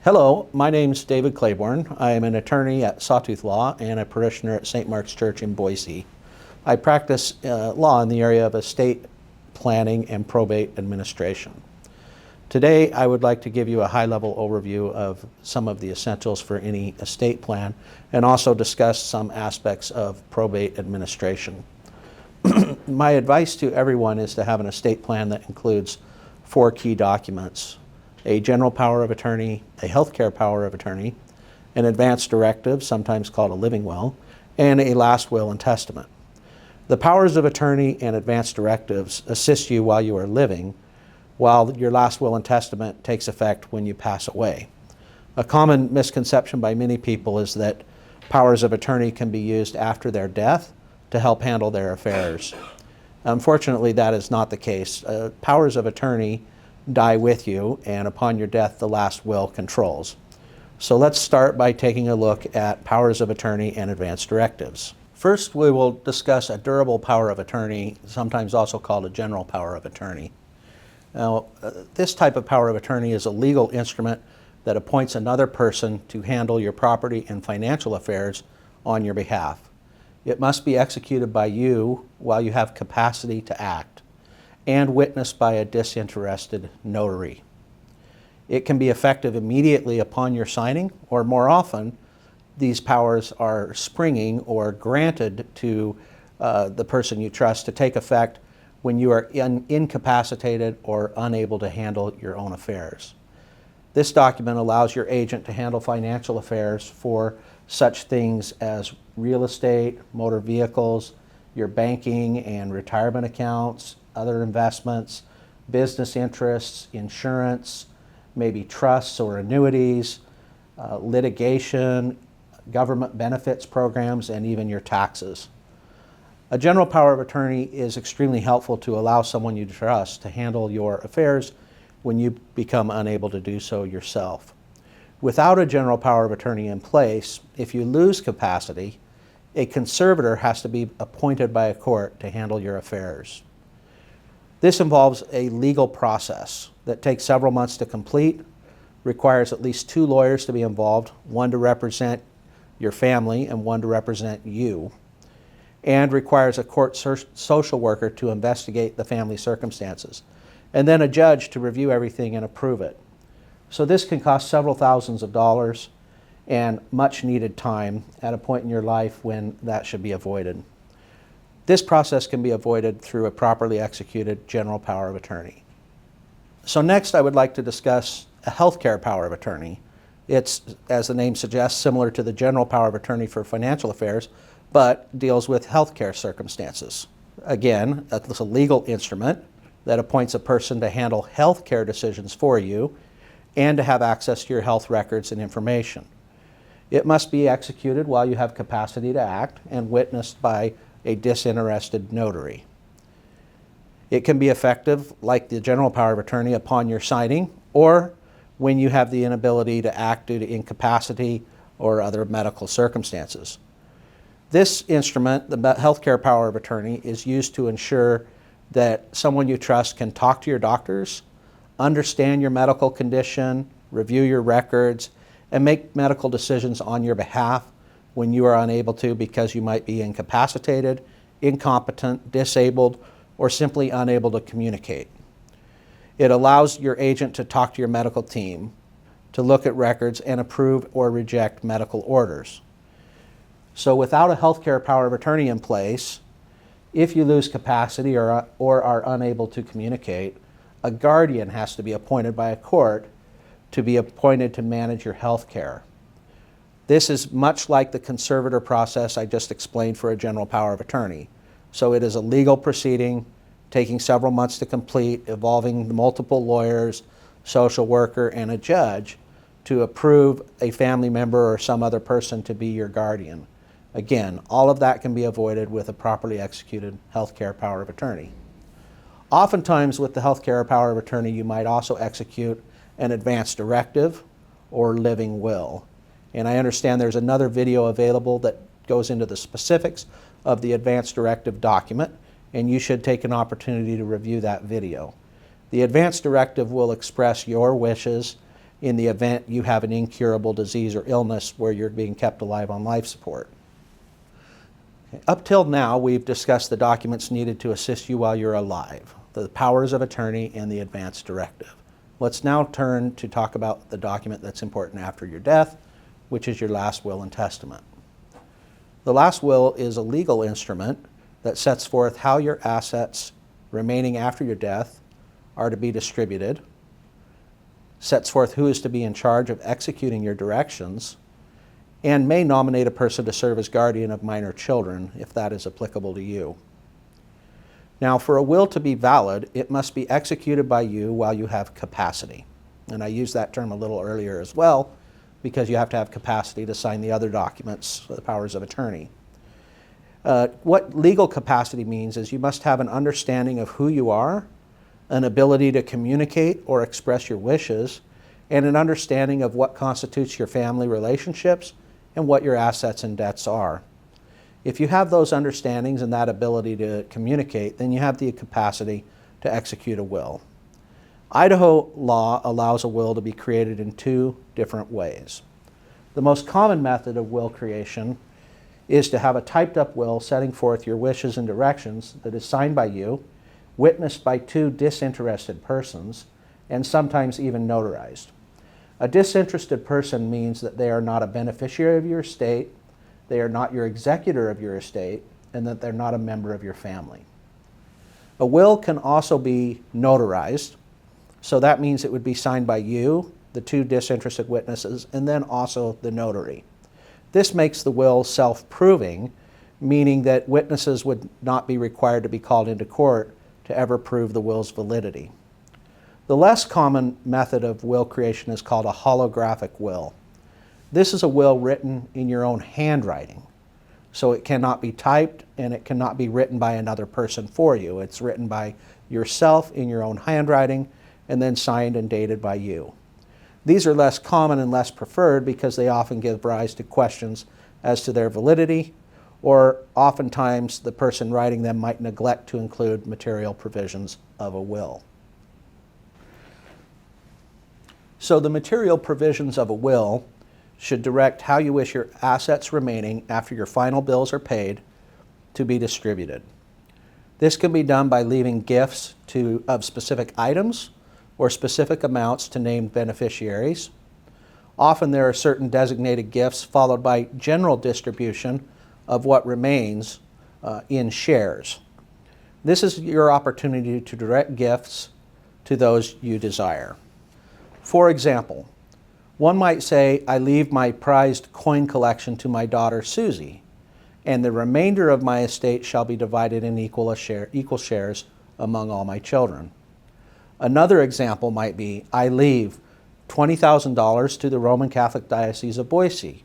Hello, my name's David Claiborne. I am an attorney at Sawtooth Law and a parishioner at St. Mark's Church in Boise. I practice law in the area of estate planning and probate administration. Today, I would like to give you a high-level overview of some of the essentials for any estate plan and also discuss some aspects of probate administration. My advice to everyone is to have an estate plan that includes 4 key documents: a general power of attorney, a healthcare power of attorney, an advance directive, sometimes called a living will, and a last will and testament. The powers of attorney and advance directives assist you while you are living, while your last will and testament takes effect when you pass away. A common misconception by many people is that powers of attorney can be used after their death to help handle their affairs. Unfortunately, that is not the case. Powers of attorney die with you, and upon your death, the last will controls. So let's start by taking a look at powers of attorney and advance directives. First, we will discuss a durable power of attorney, sometimes also called a general power of attorney. Now, this type of power of attorney is a legal instrument that appoints another person to handle your property and financial affairs on your behalf. It must be executed by you while you have capacity to act, and witnessed by a disinterested notary. It can be effective immediately upon your signing, or more often, these powers are springing or granted to the person you trust to take effect when you are incapacitated or unable to handle your own affairs. This document allows your agent to handle financial affairs for such things as real estate, motor vehicles, your banking and retirement accounts, other investments, business interests, insurance, maybe trusts or annuities, litigation, government benefits programs, and even your taxes. A general power of attorney is extremely helpful to allow someone you trust to handle your affairs when you become unable to do so yourself. Without a general power of attorney in place, if you lose capacity, a conservator has to be appointed by a court to handle your affairs. This involves a legal process that takes several months to complete, requires at least 2 lawyers to be involved, one to represent your family and one to represent you, and requires a court social worker to investigate the family circumstances, and then a judge to review everything and approve it. So this can cost several thousands of dollars and much needed time at a point in your life when that should be avoided. This process can be avoided through a properly executed general power of attorney. So next, I would like to discuss a healthcare power of attorney. It's, as the name suggests, similar to the general power of attorney for financial affairs, but deals with healthcare circumstances. Again, it's a legal instrument that appoints a person to handle healthcare decisions for you and to have access to your health records and information. It must be executed while you have capacity to act and witnessed by a disinterested notary. It can be effective, like the general power of attorney, upon your signing or when you have the inability to act due to incapacity or other medical circumstances. This instrument, the healthcare power of attorney, is used to ensure that someone you trust can talk to your doctors, understand your medical condition, review your records, and make medical decisions on your behalf when you are unable to because you might be incapacitated, incompetent, disabled, or simply unable to communicate. It allows your agent to talk to your medical team, to look at records and approve or reject medical orders. So without a healthcare power of attorney in place, if you lose capacity or are unable to communicate, a guardian has to be appointed by a court to be appointed to manage your health care. This is much like the conservator process I just explained for a general power of attorney. So it is a legal proceeding taking several months to complete, involving multiple lawyers, social worker, and a judge to approve a family member or some other person to be your guardian. Again, all of that can be avoided with a properly executed healthcare power of attorney. Oftentimes with the healthcare power of attorney, you might also execute an advance directive or living will. And I understand there's another video available that goes into the specifics of the advance directive document, and you should take an opportunity to review that video. The advance directive will express your wishes in the event you have an incurable disease or illness where you're being kept alive on life support. Up till now, we've discussed the documents needed to assist you while you're alive, the powers of attorney and the advance directive. Let's now turn to talk about the document that's important after your death, which is your last will and testament. The last will is a legal instrument that sets forth how your assets remaining after your death are to be distributed, sets forth who is to be in charge of executing your directions, and may nominate a person to serve as guardian of minor children if that is applicable to you. Now, for a will to be valid, it must be executed by you while you have capacity. And I used that term a little earlier as well, because you have to have capacity to sign the other documents, the powers of attorney. What legal capacity means is you must have an understanding of who you are, an ability to communicate or express your wishes, and an understanding of what constitutes your family relationships and what your assets and debts are. If you have those understandings and that ability to communicate, then you have the capacity to execute a will. Idaho law allows a will to be created in two different ways. The most common method of will creation is to have a typed up will setting forth your wishes and directions that is signed by you, witnessed by two disinterested persons, and sometimes even notarized. A disinterested person means that they are not a beneficiary of your estate, they are not your executor of your estate, and that they're not a member of your family. A will can also be notarized, so that means it would be signed by you, the two disinterested witnesses, and then also the notary. This makes the will self-proving, meaning that witnesses would not be required to be called into court to ever prove the will's validity. The less common method of will creation is called a holographic will. This is a will written in your own handwriting. So it cannot be typed and it cannot be written by another person for you. It's written by yourself in your own handwriting and then signed and dated by you. These are less common and less preferred because they often give rise to questions as to their validity, or oftentimes the person writing them might neglect to include material provisions of a will. So the material provisions of a will should direct how you wish your assets remaining after your final bills are paid to be distributed. This can be done by leaving gifts of specific items or specific amounts to named beneficiaries. Often there are certain designated gifts followed by general distribution of what remains in shares. This is your opportunity to direct gifts to those you desire. For example, one might say, I leave my prized coin collection to my daughter Susie, and the remainder of my estate shall be divided in equal shares among all my children. Another example might be, I leave $20,000 to the Roman Catholic Diocese of Boise,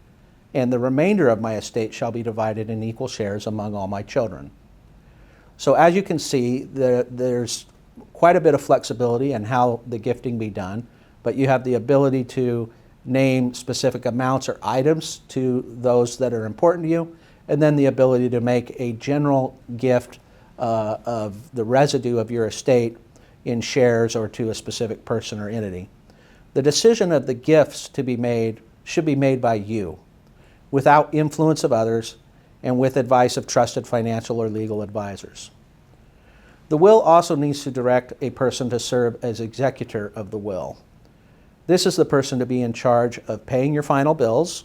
and the remainder of my estate shall be divided in equal shares among all my children. So as you can see, there's quite a bit of flexibility in how the gifting be done, but you have the ability to name specific amounts or items to those that are important to you, and then the ability to make a general gift of the residue of your estate in shares or to a specific person or entity. The decision of the gifts to be made should be made by you, without influence of others, and with advice of trusted financial or legal advisors. The will also needs to direct a person to serve as executor of the will. This is the person to be in charge of paying your final bills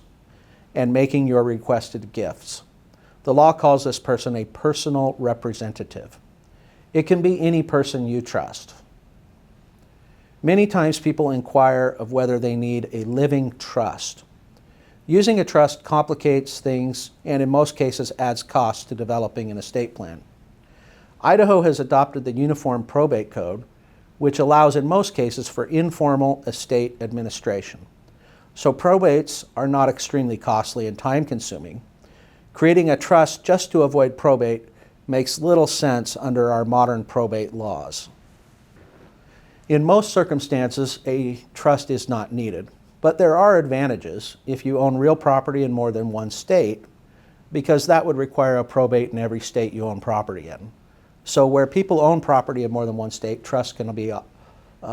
and making your requested gifts. The law calls this person a personal representative. It can be any person you trust. Many times people inquire of whether they need a living trust. Using a trust complicates things and in most cases adds costs to developing an estate plan. Idaho has adopted the Uniform Probate Code, which allows in most cases for informal estate administration. So probates are not extremely costly and time-consuming. Creating a trust just to avoid probate makes little sense under our modern probate laws. In most circumstances, a trust is not needed, but there are advantages if you own real property in more than one state, because that would require a probate in every state you own property in. So where people own property in more than one state, trusts can be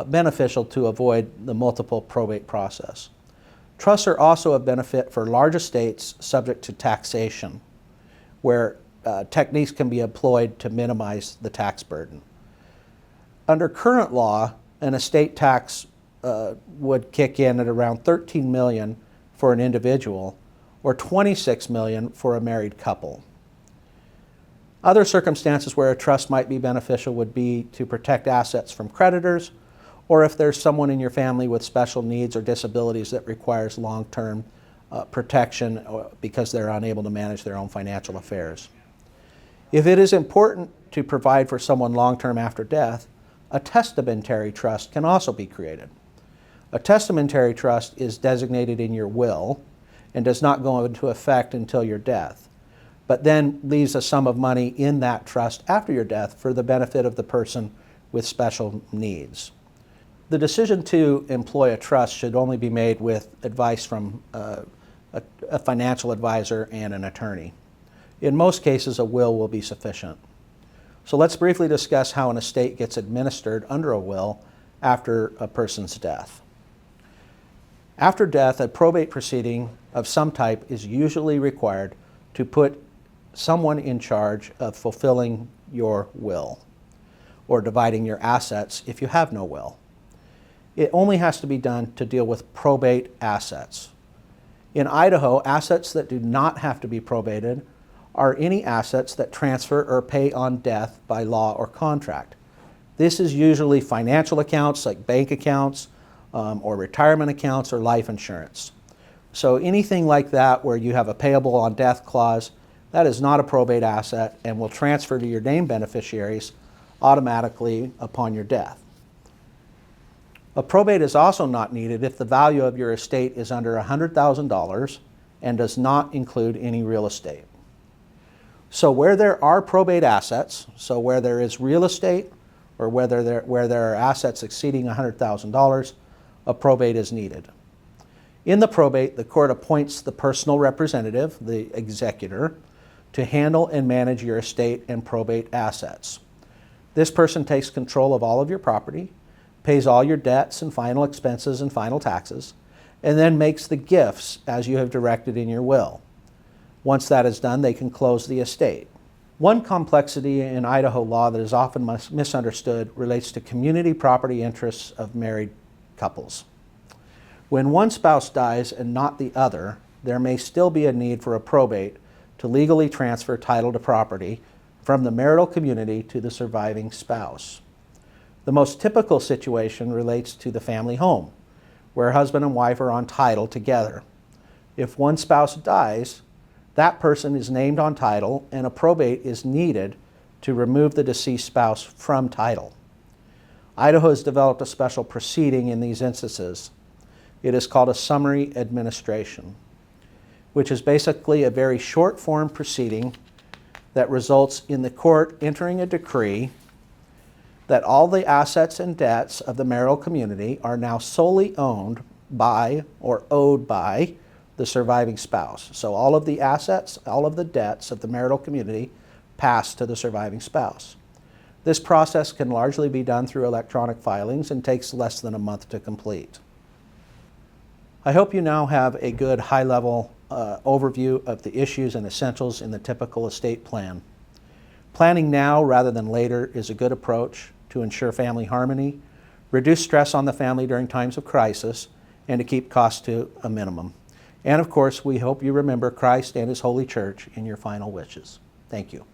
beneficial to avoid the multiple probate process. Trusts are also of benefit for large estates subject to taxation, where techniques can be employed to minimize the tax burden. Under current law, an estate tax would kick in at around $13 million for an individual or $26 million for a married couple. Other circumstances where a trust might be beneficial would be to protect assets from creditors, or if there's someone in your family with special needs or disabilities that requires long-term protection because they're unable to manage their own financial affairs. If it is important to provide for someone long-term after death, a testamentary trust can also be created. A testamentary trust is designated in your will and does not go into effect until your death, but then leaves a sum of money in that trust after your death for the benefit of the person with special needs. The decision to employ a trust should only be made with advice from a financial advisor and an attorney. In most cases, a will be sufficient. So let's briefly discuss how an estate gets administered under a will after a person's death. After death, a probate proceeding of some type is usually required to put someone in charge of fulfilling your will or dividing your assets if you have no will. It only has to be done to deal with probate assets. In Idaho, assets that do not have to be probated are any assets that transfer or pay on death by law or contract. This is usually financial accounts like bank accounts or retirement accounts or life insurance. So anything like that where you have a payable on death clause, that is not a probate asset and will transfer to your named beneficiaries automatically upon your death. A probate is also not needed if the value of your estate is under $100,000 and does not include any real estate. So where there are probate assets, so where there is real estate or where there are assets exceeding $100,000, a probate is needed. In the probate, the court appoints the personal representative, the executor, to handle and manage your estate and probate assets. This person takes control of all of your property, pays all your debts and final expenses and final taxes, and then makes the gifts as you have directed in your will. Once that is done, they can close the estate. One complexity in Idaho law that is often misunderstood relates to community property interests of married couples. When one spouse dies and not the other, there may still be a need for a probate to legally transfer title to property from the marital community to the surviving spouse. The most typical situation relates to the family home, where husband and wife are on title together. If one spouse dies, that person is named on title and a probate is needed to remove the deceased spouse from title. Idaho has developed a special proceeding in these instances. It is called a summary administration, which is basically a very short form proceeding that results in the court entering a decree that all the assets and debts of the marital community are now solely owned by or owed by the surviving spouse. So all of the assets, all of the debts of the marital community pass to the surviving spouse. This process can largely be done through electronic filings and takes less than a month to complete. I hope you now have a good high-level overview of the issues and essentials in the typical estate plan. Planning now rather than later is a good approach to ensure family harmony, reduce stress on the family during times of crisis, and to keep costs to a minimum. And of course, we hope you remember Christ and His Holy Church in your final wishes. Thank you.